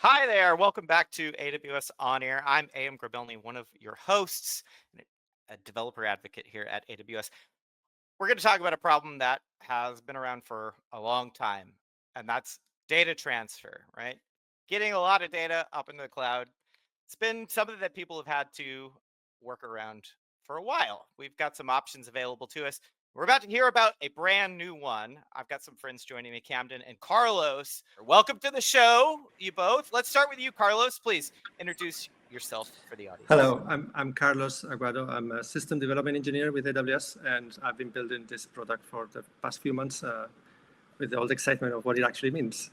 Hi there. Welcome back to AWS OnAir. I'm AM Grabelny, one of your hosts, and a developer advocate here at AWS. We're going to talk about a problem that has been around for a long time, and that's data transfer, right? Getting a lot of data up into the cloud. It's been something that people have had to work around for a while. We've got some options available to us. We're about to hear about a brand new one. I've got some friends joining me, Camden and Carlos. Welcome to the show, you both. Let's start with you, Carlos. Please introduce yourself for the audience. Hello, I'm Carlos Aguado. I'm a system development engineer with AWS, and I've been building this product for the past few months with all the excitement of what it actually means.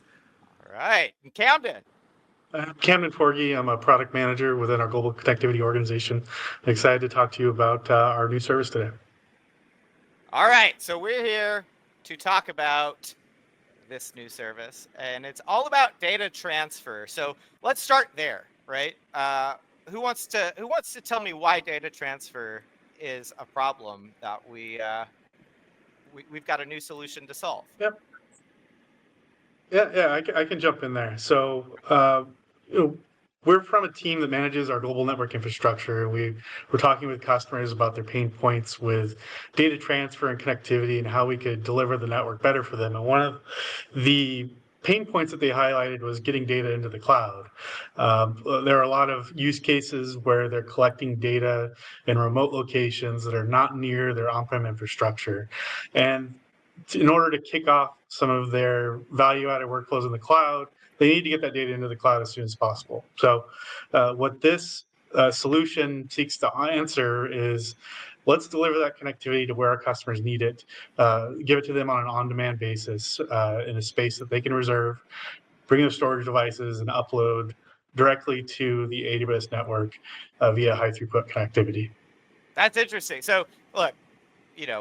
All right. And Camden. Camden Forgy. I'm a product manager within our global connectivity organization. Excited to talk to you about our new service today. All right. So we're here to talk about this new service, and it's all about data transfer. So let's start there, right? Who wants to tell me why data transfer is a problem that we've got a new solution to solve? Yep. Yeah, I can jump in there. So, you know, we're from a team that manages our global network infrastructure. We're talking with customers about their pain points with data transfer and connectivity and how we could deliver the network better for them. And one of the pain points that they highlighted was getting data into the cloud. There are a lot of use cases where they're collecting data in remote locations that are not near their on-prem infrastructure. And in order to kick off some of their value-added workflows in the cloud, they need to get that data into the cloud as soon as possible. So what this solution seeks to answer is, let's deliver that connectivity to where our customers need it, give it to them on an on-demand basis in a space that they can reserve, bring their storage devices and upload directly to the AWS network via high-throughput connectivity. That's interesting. So look,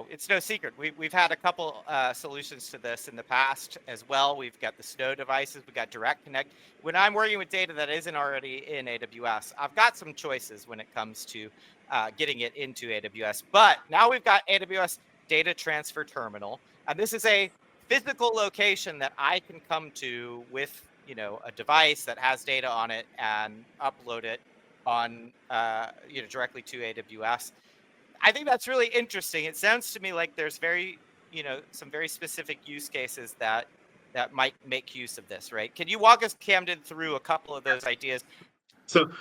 it's no secret. We've had a couple solutions to this in the past as well. We've got the Snow devices. We've got Direct Connect. When I'm working with data that isn't already in AWS, I've got some choices when it comes to getting it into AWS. But now we've got AWS Data Transfer Terminal, and this is a physical location that I can come to with a device that has data on it and upload it on directly to AWS. I think that's really interesting. It sounds to me like there's some very specific use cases that might make use of this, right? Can you walk us, Camden, through a couple of those ideas? So,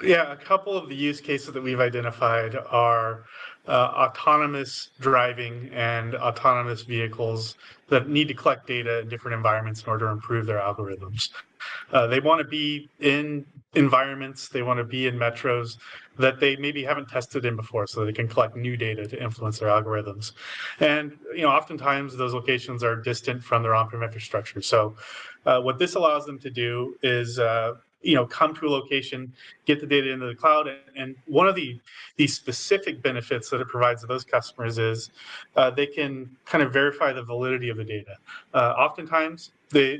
yeah, a couple of the use cases that we've identified are autonomous driving and autonomous vehicles that need to collect data in different environments in order to improve their algorithms. They want to be in environments, they want to be in metros that they maybe haven't tested in before, so they can collect new data to influence their algorithms. And oftentimes those locations are distant from their on-prem infrastructure. So what this allows them to do is come to a location, get the data into the cloud, and one of the specific benefits that it provides to those customers is they can kind of verify the validity of the data. Oftentimes, they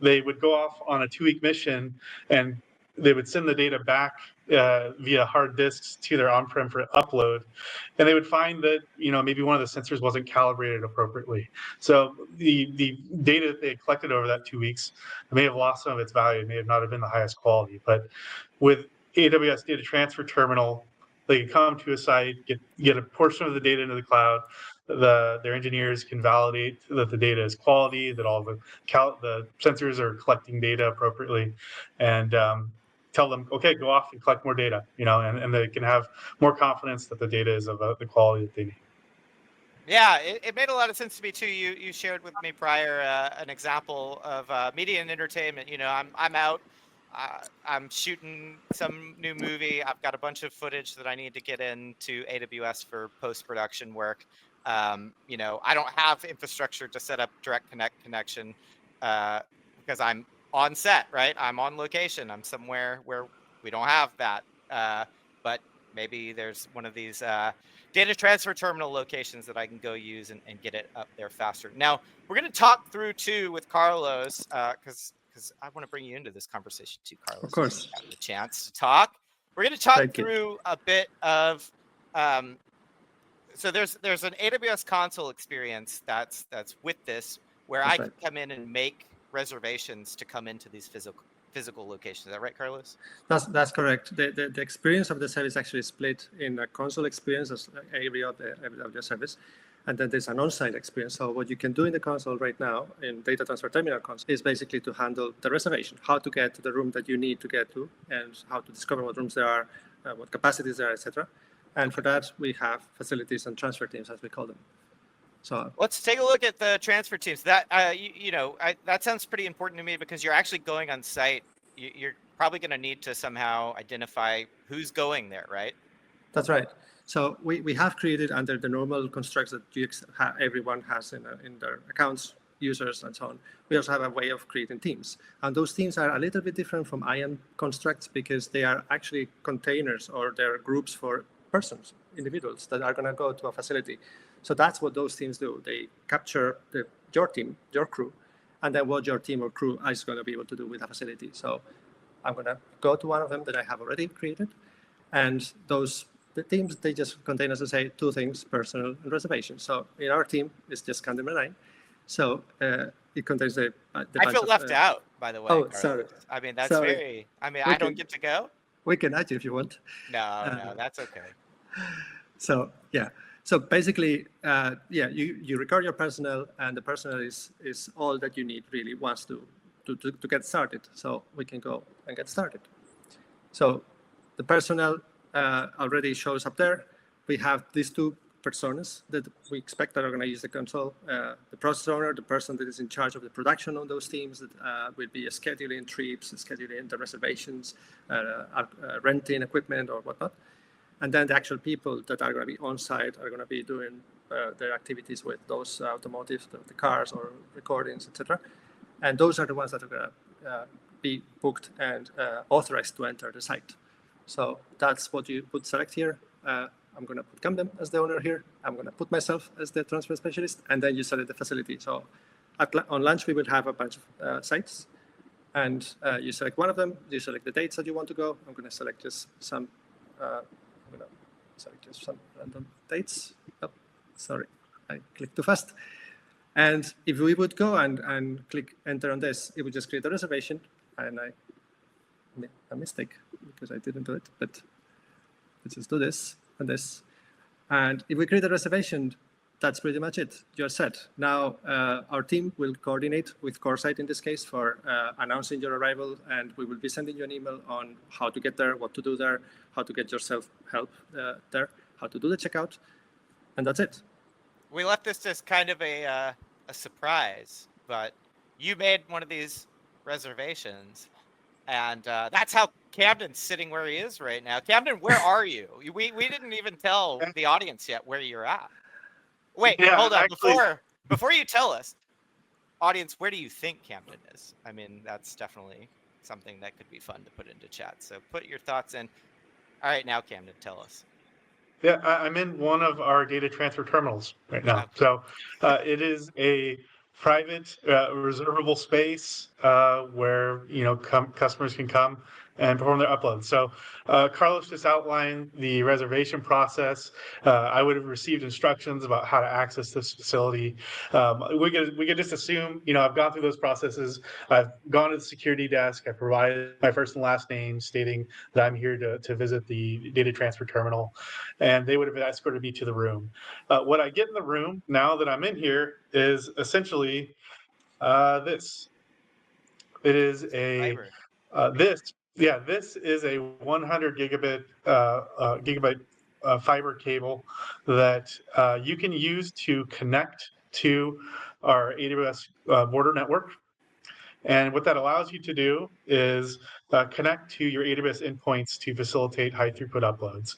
would go off on a 2-week mission and they would send the data back via hard disks to their on-prem for upload, and they would find that maybe one of the sensors wasn't calibrated appropriately. So the data that they had collected over that 2 weeks may have lost some of its value. It may have not have been the highest quality. But with AWS Data Transfer Terminal, they can come to a site, get a portion of the data into the cloud. Their engineers can validate that the data is quality, that all the sensors are collecting data appropriately, and tell them, okay, go off and collect more data, and they can have more confidence that the data is of the quality that they need. Yeah, it made a lot of sense to me too. You shared with me prior an example of media and entertainment. I'm out. I'm shooting some new movie. I've got a bunch of footage that I need to get into AWS for post-production work. I don't have infrastructure to set up direct connection because I'm on set, right? I'm on location. I'm somewhere where we don't have that. But maybe there's one of these data transfer terminal locations that I can go use and get it up there faster. Now, we're going to talk through too with Carlos because I want to bring you into this conversation too, Carlos. Of course. Have the chance to talk. We're going to talk Thank you. through a bit of so there's an AWS console experience that's with this where That's I can right. come in and make reservations to come into these physical location. Is that right, Carlos? That's correct. The experience of the service actually split in a console experience as area of the service, and then there's an on-site experience. So what you can do in the console right now in Data Transfer Terminal console is basically to handle the reservation, how to get to the room that you need to get to, and how to discover what rooms there are, what capacities there are, etc. And for that, we have facilities and transfer teams, as we call them. So let's take a look at the transfer teams. That that sounds pretty important to me because you're actually going on site. You're probably going to need to somehow identify who's going there, right? That's right. So we have created under the normal constructs that everyone has in their accounts, users, and so on. We also have a way of creating teams. And those teams are a little bit different from IAM constructs because they are actually containers, or they're groups for persons, individuals that are going to go to a facility. So that's what those teams do. They capture your team, your crew, and then what your team or crew is going to be able to do with a facility. So I'm going to go to one of them that I have already created. And the teams, they just contain, as I say, two things: personal and reservation. So in our team, it's just count number 9. So it contains the I feel left out, by the way. Oh, Carlos. sorry. I mean, that's Sorry. very. I mean, I don't get to go. We can add you if you want. No, that's okay. So yeah. So basically, you record your personnel, and the personnel is all that you need really once to get started. So we can go and get started. So the personnel already shows up there. We have these two personas that we expect that are going to use the console. The process owner, the person that is in charge of the production on those teams, that will be scheduling trips, scheduling the reservations, renting equipment or whatnot. And then the actual people that are going to be on site are going to be doing their activities with those automotive, the cars or recordings, etc. And those are the ones that are going to be booked and authorized to enter the site. So that's what you would select here. I'm going to put Camden as the owner here. I'm going to put myself as the transfer specialist, and then you select the facility. So on launch, we will have a bunch of sites, and you select one of them. You select the dates that you want to go. I'm going to select just some. I'm going to select just some random dates. Oh, sorry, I clicked too fast. And if we would go and click enter on this, it would just create a reservation, and I made a mistake because I didn't do it, but let's just do this and this. And if we create a reservation, that's pretty much it. You're set. Now, our team will coordinate with CoreSite in this case for announcing your arrival, and we will be sending you an email on how to get there, what to do there, how to get yourself help there, how to do the checkout, and that's it. We left this as kind of a surprise, but you made one of these reservations, and that's how Camden's sitting where he is right now. Camden, where are you? We didn't even tell the audience yet where you're at. Wait, hold on. Actually, before you tell us, audience, where do you think Camden is? I mean, that's definitely something that could be fun to put into chat. So put your thoughts in. All right, now Camden, tell us. Yeah, I'm in one of our data transfer terminals right now. Okay. So it is a private, reservable space where customers can come and perform their uploads. So Carlos just outlined the reservation process. I would have received instructions about how to access this facility. We could just assume, I've gone through those processes. I've gone to the security desk. I provided my first and last name stating that I'm here to visit the data transfer terminal, and they would have escorted me to the room. What I get in the room now that I'm in here is essentially this. It is a this is a 100 gigabit fiber cable that you can use to connect to our AWS border network. And what that allows you to do is connect to your AWS endpoints to facilitate high throughput uploads.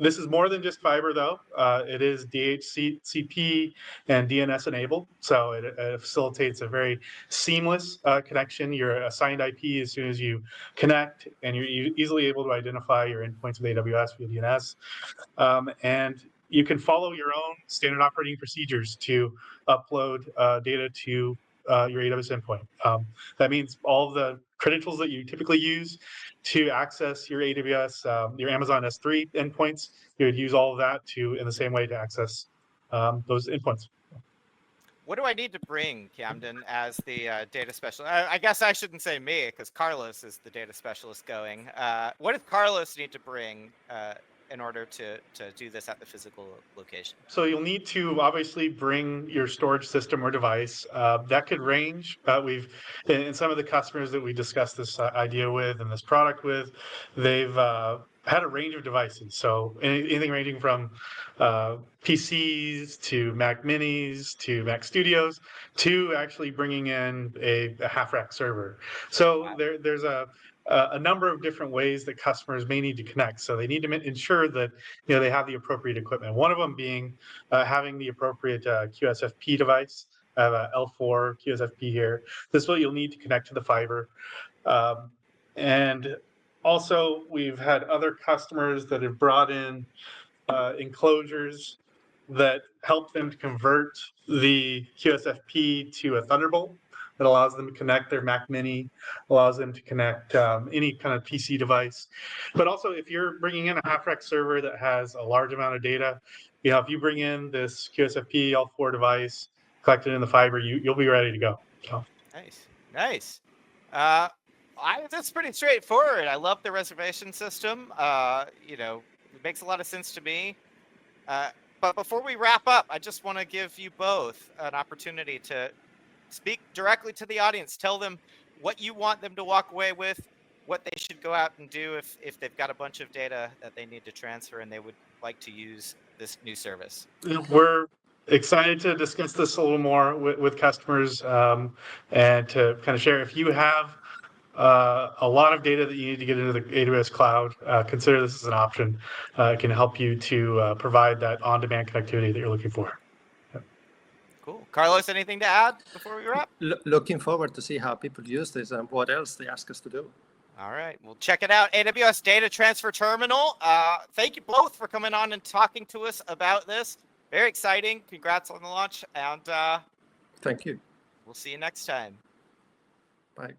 This is more than just fiber, though. It is DHCP and DNS enabled, so it facilitates a very seamless connection. You're assigned IP as soon as you connect, and you're easily able to identify your endpoints with AWS via DNS. And you can follow your own standard operating procedures to upload data to your AWS endpoint. That means all of the credentials that you typically use to access your AWS, your Amazon S3 endpoints, you would use all of that in the same way to access those endpoints. What do I need to bring, Camden, as the data specialist? I guess I shouldn't say me, because Carlos is the data specialist going. What does Carlos need to bring in order to do this at the physical location? So you'll need to obviously bring your storage system or device. That could range. We've in some of the customers that we discussed this idea with and this product with, they've had a range of devices. So anything ranging from PCs to Mac Minis to Mac Studios to actually bringing in a half rack server. So there's a number of different ways that customers may need to connect. So they need to ensure that they have the appropriate equipment. One of them being having the appropriate QSFP device. I have a L4 QSFP here. This is what you'll need to connect to the fiber. And also, we've had other customers that have brought in enclosures that help them to convert the QSFP to a Thunderbolt that allows them to connect their Mac Mini, allows them to connect any kind of PC device. But also, if you're bringing in a half-rack server that has a large amount of data, if you bring in this QSFP L4 device, collect it in the fiber, you'll be ready to go. So. Nice. That's pretty straightforward. I love the reservation system. It makes a lot of sense to me. But before we wrap up, I just want to give you both an opportunity to speak directly to the audience. Tell them what you want them to walk away with, what they should go out and do if they've got a bunch of data that they need to transfer and they would like to use this new service. We're excited to discuss this a little more with customers and to kind of share. If you have a lot of data that you need to get into the AWS cloud, consider this as an option. It can help you to provide that on-demand connectivity that you're looking for. Cool. Carlos, anything to add before we wrap? Looking forward to see how people use this and what else they ask us to do. All right. Well, check it out. AWS Data Transfer Terminal. Thank you both for coming on and talking to us about this. Very exciting. Congrats on the launch. And thank you. We'll see you next time. Bye.